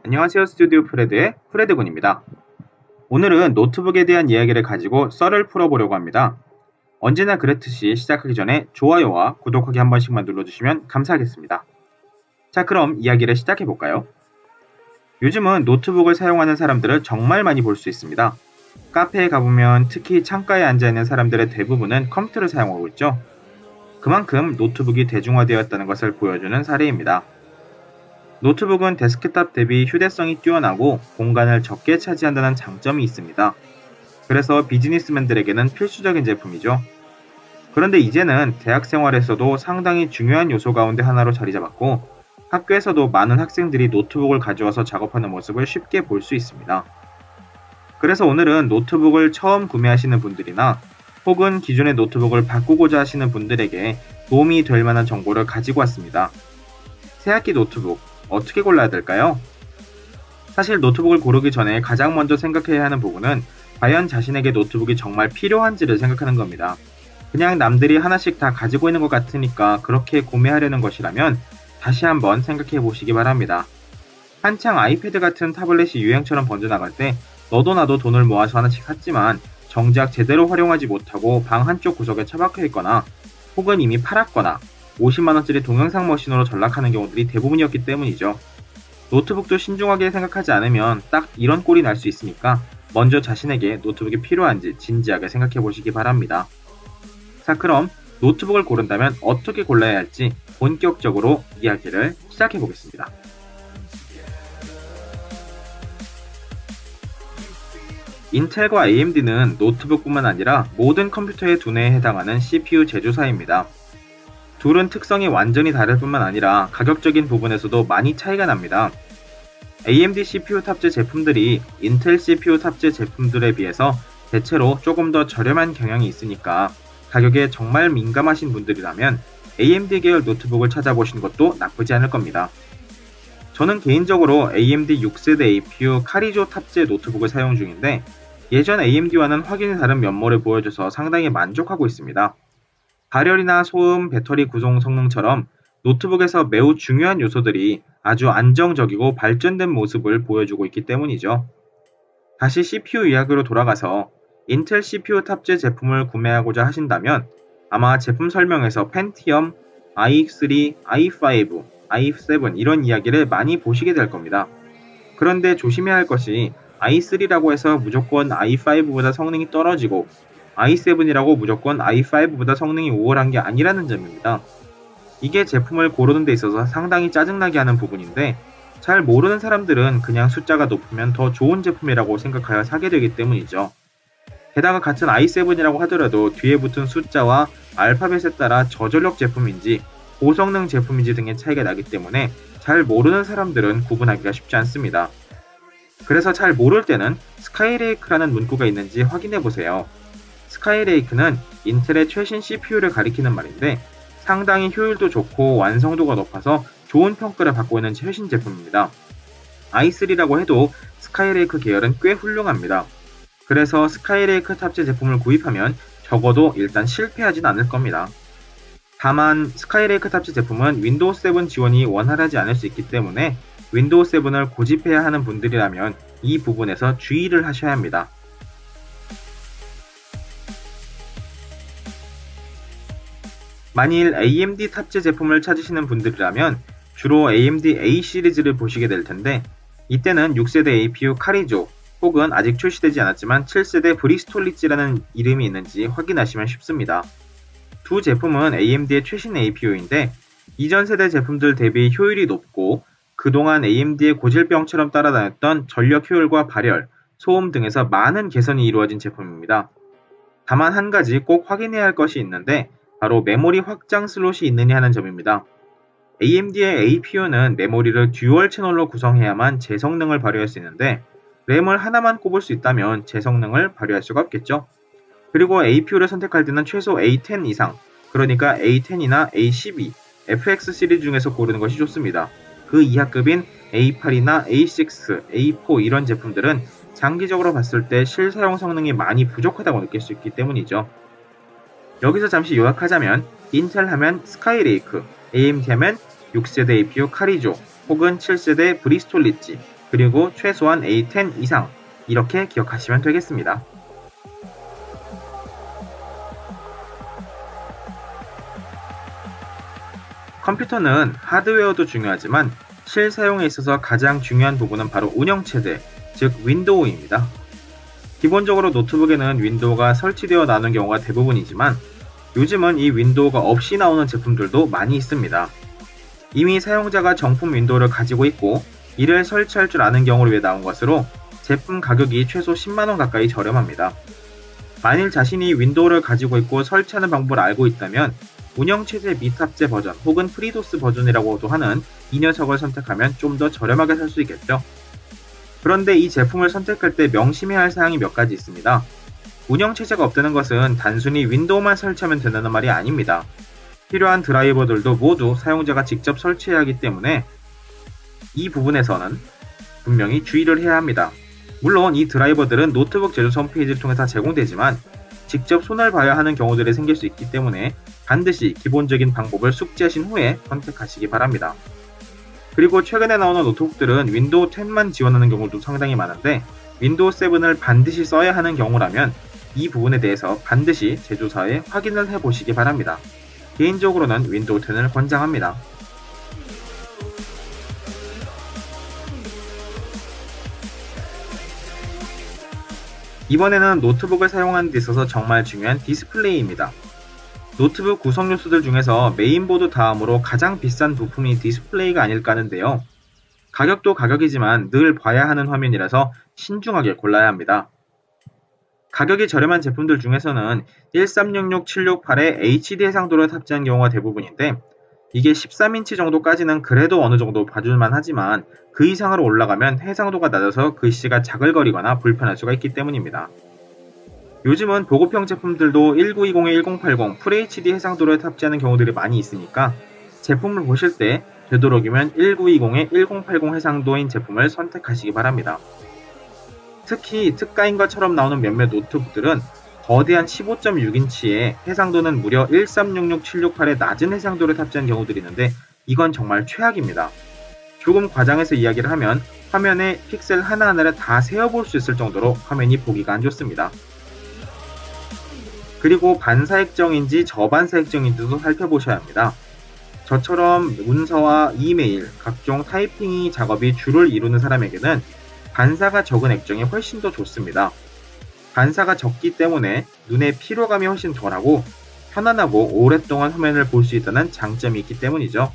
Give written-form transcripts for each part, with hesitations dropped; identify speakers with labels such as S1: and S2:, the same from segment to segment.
S1: 안녕하세요. 스튜디오 프레드의 프레드군입니다. 오늘은 노트북에 대한 이야기를 가지고 썰을 풀어보려고 합니다. 언제나 그랬듯이 시작하기 전에 좋아요와 구독하기 한 번씩만 눌러주시면 감사하겠습니다. 자, 그럼 이야기를 시작해볼까요? 요즘은 노트북을 사용하는 사람들을 정말 많이 볼 수 있습니다. 카페에 가보면 특히 창가에 앉아있는 사람들의 대부분은 컴퓨터를 사용하고 있죠. 그만큼 노트북이 대중화되었다는 것을 보여주는 사례입니다. 노트북은 데스크탑 대비 휴대성이 뛰어나고 공간을 적게 차지한다는 장점이 있습니다. 그래서 비즈니스맨들에게는 필수적인 제품이죠. 그런데 이제는 대학 생활에서도 상당히 중요한 요소 가운데 하나로 자리 잡았고 학교에서도 많은 학생들이 노트북을 가져와서 작업하는 모습을 쉽게 볼 수 있습니다. 그래서 오늘은 노트북을 처음 구매하시는 분들이나 혹은 기존의 노트북을 바꾸고자 하시는 분들에게 도움이 될 만한 정보를 가지고 왔습니다. 새학기 노트북 어떻게 골라야 될까요? 사실 노트북을 고르기 전에 가장 먼저 생각해야 하는 부분은 과연 자신에게 노트북이 정말 필요한지를 생각하는 겁니다. 그냥 남들이 하나씩 다 가지고 있는 것 같으니까 그렇게 구매하려는 것이라면 다시 한번 생각해 보시기 바랍니다. 한창 아이패드 같은 타블렛이 유행처럼 번져나갈 때 너도 나도 돈을 모아서 하나씩 샀지만 정작 제대로 활용하지 못하고 방 한쪽 구석에 처박혀 있거나 혹은 이미 팔았거나 50만원짜리 동영상 머신으로 전락하는 경우들이 대부분이었기 때문이죠. 노트북도 신중하게 생각하지 않으면 딱 이런 꼴이 날 수 있으니까 먼저 자신에게 노트북이 필요한지 진지하게 생각해 보시기 바랍니다. 자, 그럼 노트북을 고른다면 어떻게 골라야 할지 본격적으로 이야기를 시작해 보겠습니다. 인텔과 AMD는 노트북뿐만 아니라 모든 컴퓨터의 두뇌에 해당하는 CPU 제조사입니다. 둘은 특성이 완전히 다를 뿐만 아니라 가격적인 부분에서도 많이 차이가 납니다. AMD CPU 탑재 제품들이 인텔 CPU 탑재 제품들에 비해서 대체로 조금 더 저렴한 경향이 있으니까 가격에 정말 민감하신 분들이라면 AMD 계열 노트북을 찾아보시는 것도 나쁘지 않을 겁니다. 저는 개인적으로 AMD 6세대 APU 카리조 탑재 노트북을 사용 중인데 예전 AMD와는 확연히 다른 면모를 보여줘서 상당히 만족하고 있습니다. 발열이나 소음, 배터리 구성 성능처럼 노트북에서 매우 중요한 요소들이 아주 안정적이고 발전된 모습을 보여주고 있기 때문이죠. 다시 CPU 이야기로 돌아가서 인텔 CPU 탑재 제품을 구매하고자 하신다면 아마 제품 설명에서 펜티엄, i3, i5, i7 이런 이야기를 많이 보시게 될 겁니다. 그런데 조심해야 할 것이 i3라고 해서 무조건 i5보다 성능이 떨어지고 i7이라고 무조건 i5보다 성능이 우월한 게 아니라는 점입니다. 이게 제품을 고르는 데 있어서 상당히 짜증나게 하는 부분인데 잘 모르는 사람들은 그냥 숫자가 높으면 더 좋은 제품이라고 생각하여 사게 되기 때문이죠. 게다가 같은 i7이라고 하더라도 뒤에 붙은 숫자와 알파벳에 따라 저전력 제품인지 고성능 제품인지 등의 차이가 나기 때문에 잘 모르는 사람들은 구분하기가 쉽지 않습니다. 그래서 잘 모를 때는 스카이레이크라는 문구가 있는지 확인해 보세요. 스카이레이크는 인텔의 최신 CPU를 가리키는 말인데 상당히 효율도 좋고 완성도가 높아서 좋은 평가를 받고 있는 최신 제품입니다. i3라고 해도 스카이레이크 계열은 꽤 훌륭합니다. 그래서 스카이레이크 탑재 제품을 구입하면 적어도 일단 실패하진 않을 겁니다. 다만 스카이레이크 탑재 제품은 윈도우 7 지원이 원활하지 않을 수 있기 때문에 윈도우 7을 고집해야 하는 분들이라면 이 부분에서 주의를 하셔야 합니다. 만일 AMD 탑재 제품을 찾으시는 분들이라면 주로 AMD A 시리즈를 보시게 될 텐데 이때는 6세대 APU 카리조 혹은 아직 출시되지 않았지만 7세대 브리스톨리지라는 이름이 있는지 확인하시면 쉽습니다. 두 제품은 AMD의 최신 APU인데 이전 세대 제품들 대비 효율이 높고 그동안 AMD의 고질병처럼 따라다녔던 전력 효율과 발열, 소음 등에서 많은 개선이 이루어진 제품입니다. 다만 한 가지 꼭 확인해야 할 것이 있는데 바로 메모리 확장 슬롯이 있느냐 하는 점입니다. AMD의 APU는 메모리를 듀얼 채널로 구성해야만 제 성능을 발휘할 수 있는데 램을 하나만 꼽을 수 있다면 제 성능을 발휘할 수가 없겠죠. 그리고 APU를 선택할 때는 최소 A10 이상, 그러니까 A10이나 A12, FX 시리즈 중에서 고르는 것이 좋습니다. 그 이하급인 A8이나 A6, A4 이런 제품들은 장기적으로 봤을 때 실사용 성능이 많이 부족하다고 느낄 수 있기 때문이죠. 여기서 잠시 요약하자면 인텔 하면 스카이레이크, AMD 하면 6세대 APU 카리조 혹은 7세대 브리스톨 리지, 그리고 최소한 A10 이상 이렇게 기억하시면 되겠습니다. 컴퓨터는 하드웨어도 중요하지만 실사용에 있어서 가장 중요한 부분은 바로 운영체제, 즉 윈도우입니다. 기본적으로 노트북에는 윈도우가 설치되어 나오는 경우가 대부분이지만 요즘은 이 윈도우가 없이 나오는 제품들도 많이 있습니다. 이미 사용자가 정품 윈도우를 가지고 있고 이를 설치할 줄 아는 경우를 위해 나온 것으로 제품 가격이 최소 10만원 가까이 저렴합니다. 만일 자신이 윈도우를 가지고 있고 설치하는 방법을 알고 있다면 운영체제 미탑재 버전 혹은 프리도스 버전이라고도 하는 이 녀석을 선택하면 좀 더 저렴하게 살 수 있겠죠. 그런데 이 제품을 선택할 때 명심해야 할 사항이 몇 가지 있습니다. 운영체제가 없다는 것은 단순히 윈도우만 설치하면 된다는 말이 아닙니다. 필요한 드라이버들도 모두 사용자가 직접 설치해야 하기 때문에 이 부분에서는 분명히 주의를 해야 합니다. 물론 이 드라이버들은 노트북 제조사 홈페이지를 통해 다 제공되지만 직접 손을 봐야 하는 경우들이 생길 수 있기 때문에 반드시 기본적인 방법을 숙지하신 후에 선택하시기 바랍니다. 그리고 최근에 나오는 노트북들은 윈도우 10만 지원하는 경우도 상당히 많은데 윈도우 7을 반드시 써야 하는 경우라면 이 부분에 대해서 반드시 제조사에 확인을 해보시기 바랍니다. 개인적으로는 윈도우 10을 권장합니다. 이번에는 노트북을 사용하는 데 있어서 정말 중요한 디스플레이입니다. 노트북 구성 요소들 중에서 메인보드 다음으로 가장 비싼 부품이 디스플레이가 아닐까 하는데요. 가격도 가격이지만 늘 봐야 하는 화면이라서 신중하게 골라야 합니다. 가격이 저렴한 제품들 중에서는 1366-768에 HD 해상도를 탑재한 경우가 대부분인데 이게 13인치 정도까지는 그래도 어느 정도 봐줄만 하지만 그 이상으로 올라가면 해상도가 낮아서 글씨가 자글거리거나 불편할 수가 있기 때문입니다. 요즘은 보급형 제품들도 1920에 1080 FHD 해상도를 탑재하는 경우들이 많이 있으니까 제품을 보실 때 되도록이면 1920에 1080 해상도인 제품을 선택하시기 바랍니다. 특히 특가인 것처럼 나오는 몇몇 노트북들은 거대한 15.6인치에 해상도는 무려 1366-768의 낮은 해상도를 탑재한 경우들이 있는데 이건 정말 최악입니다. 조금 과장해서 이야기를 하면 화면에 픽셀 하나하나를 다 세어볼 수 있을 정도로 화면이 보기가 안 좋습니다. 그리고 반사획정인지 저반사획정인지도 살펴보셔야 합니다. 저처럼 문서와 이메일, 각종 타이핑 작업이 주를 이루는 사람에게는 반사가 적은 액정이 훨씬 더 좋습니다. 반사가 적기 때문에 눈의 피로감이 훨씬 덜하고 편안하고 오랫동안 화면을 볼 수 있다는 장점이 있기 때문이죠.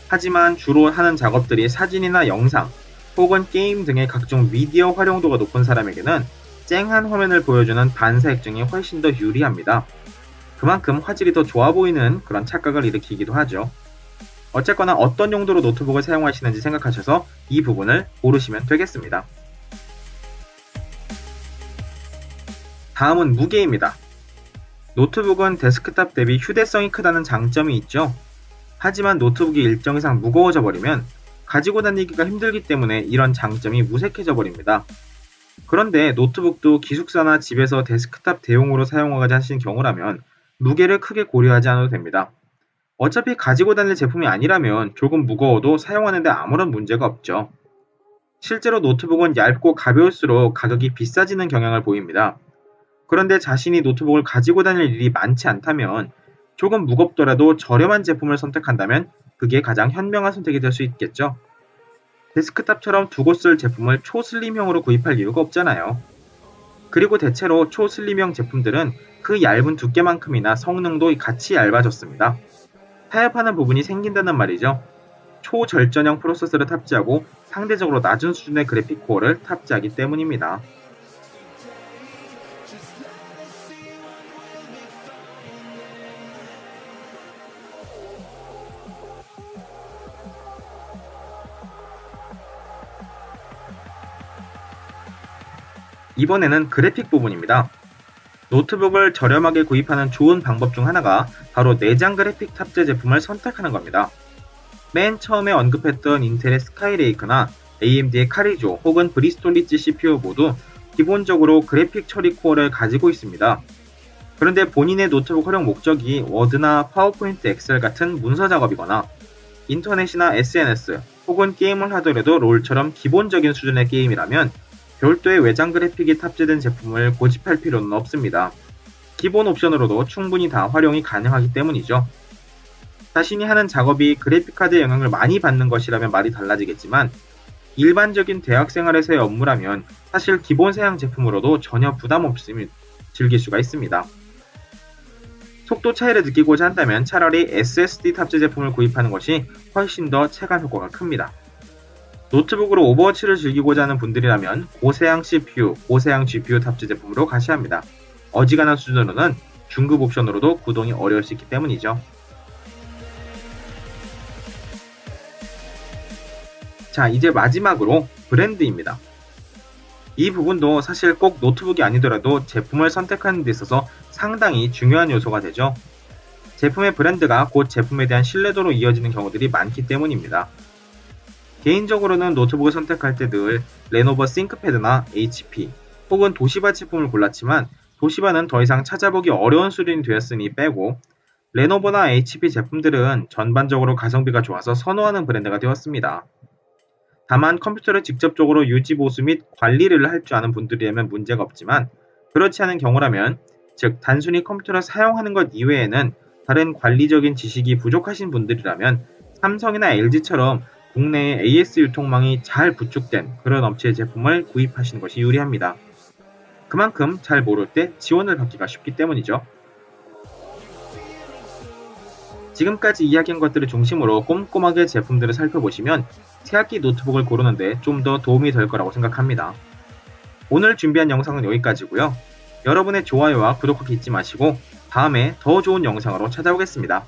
S1: 하지만 주로 하는 작업들이 사진이나 영상 혹은 게임 등의 각종 미디어 활용도가 높은 사람에게는 쨍한 화면을 보여주는 반사 액정이 훨씬 더 유리합니다. 그만큼 화질이 더 좋아 보이는 그런 착각을 일으키기도 하죠. 어쨌거나 어떤 용도로 노트북을 사용하시는지 생각하셔서 이 부분을 고르시면 되겠습니다. 다음은 무게입니다. 노트북은 데스크탑 대비 휴대성이 크다는 장점이 있죠. 하지만 노트북이 일정 이상 무거워져 버리면 가지고 다니기가 힘들기 때문에 이런 장점이 무색해져 버립니다. 그런데 노트북도 기숙사나 집에서 데스크탑 대용으로 사용하고자 하시는 경우라면 무게를 크게 고려하지 않아도 됩니다. 어차피 가지고 다닐 제품이 아니라면 조금 무거워도 사용하는데 아무런 문제가 없죠. 실제로 노트북은 얇고 가벼울수록 가격이 비싸지는 경향을 보입니다. 그런데 자신이 노트북을 가지고 다닐 일이 많지 않다면 조금 무겁더라도 저렴한 제품을 선택한다면 그게 가장 현명한 선택이 될 수 있겠죠. 데스크탑처럼 두고 쓸 제품을 초슬림형으로 구입할 이유가 없잖아요. 그리고 대체로 초슬림형 제품들은 그 얇은 두께만큼이나 성능도 같이 얇아졌습니다. 타협하는 부분이 생긴다는 말이죠. 초절전형 프로세서를 탑재하고 상대적으로 낮은 수준의 그래픽 코어를 탑재하기 때문입니다. 이번에는 그래픽 부분입니다. 노트북을 저렴하게 구입하는 좋은 방법 중 하나가 바로 내장 그래픽 탑재 제품을 선택하는 겁니다. 맨 처음에 언급했던 인텔의 스카이레이크나 AMD의 카리조 혹은 브리스톨 리지 CPU 모두 기본적으로 그래픽 처리 코어를 가지고 있습니다. 그런데 본인의 노트북 활용 목적이 워드나 파워포인트 엑셀 같은 문서 작업이거나 인터넷이나 SNS 혹은 게임을 하더라도 롤처럼 기본적인 수준의 게임이라면 별도의 외장 그래픽이 탑재된 제품을 고집할 필요는 없습니다. 기본 옵션으로도 충분히 다 활용이 가능하기 때문이죠. 자신이 하는 작업이 그래픽카드의 영향을 많이 받는 것이라면 말이 달라지겠지만 일반적인 대학생활에서의 업무라면 사실 기본 사양 제품으로도 전혀 부담 없이 즐길 수가 있습니다. 속도 차이를 느끼고자 한다면 차라리 SSD 탑재 제품을 구입하는 것이 훨씬 더 체감 효과가 큽니다. 노트북으로 오버워치를 즐기고자 하는 분들이라면 고사양 CPU, 고사양 GPU 탑재 제품으로 가셔야 합니다. 어지간한 수준으로는 중급 옵션으로도 구동이 어려울 수 있기 때문이죠. 자, 이제 마지막으로 브랜드입니다. 이 부분도 사실 꼭 노트북이 아니더라도 제품을 선택하는 데 있어서 상당히 중요한 요소가 되죠. 제품의 브랜드가 곧 제품에 대한 신뢰도로 이어지는 경우들이 많기 때문입니다. 개인적으로는 노트북을 선택할 때 늘 레노버 싱크패드나 HP 혹은 도시바 제품을 골랐지만 도시바는 더 이상 찾아보기 어려운 수준이 되었으니 빼고 레노버나 HP 제품들은 전반적으로 가성비가 좋아서 선호하는 브랜드가 되었습니다. 다만 컴퓨터를 직접적으로 유지 보수 및 관리를 할 줄 아는 분들이라면 문제가 없지만 그렇지 않은 경우라면 즉 단순히 컴퓨터를 사용하는 것 이외에는 다른 관리적인 지식이 부족하신 분들이라면 삼성이나 LG처럼 국내에 AS 유통망이 잘 구축된 그런 업체의 제품을 구입하시는 것이 유리합니다. 그만큼 잘 모를 때 지원을 받기가 쉽기 때문이죠. 지금까지 이야기한 것들을 중심으로 꼼꼼하게 제품들을 살펴보시면 새학기 노트북을 고르는데 좀 더 도움이 될 거라고 생각합니다. 오늘 준비한 영상은 여기까지고요. 여러분의 좋아요와 구독하기 잊지 마시고 다음에 더 좋은 영상으로 찾아오겠습니다.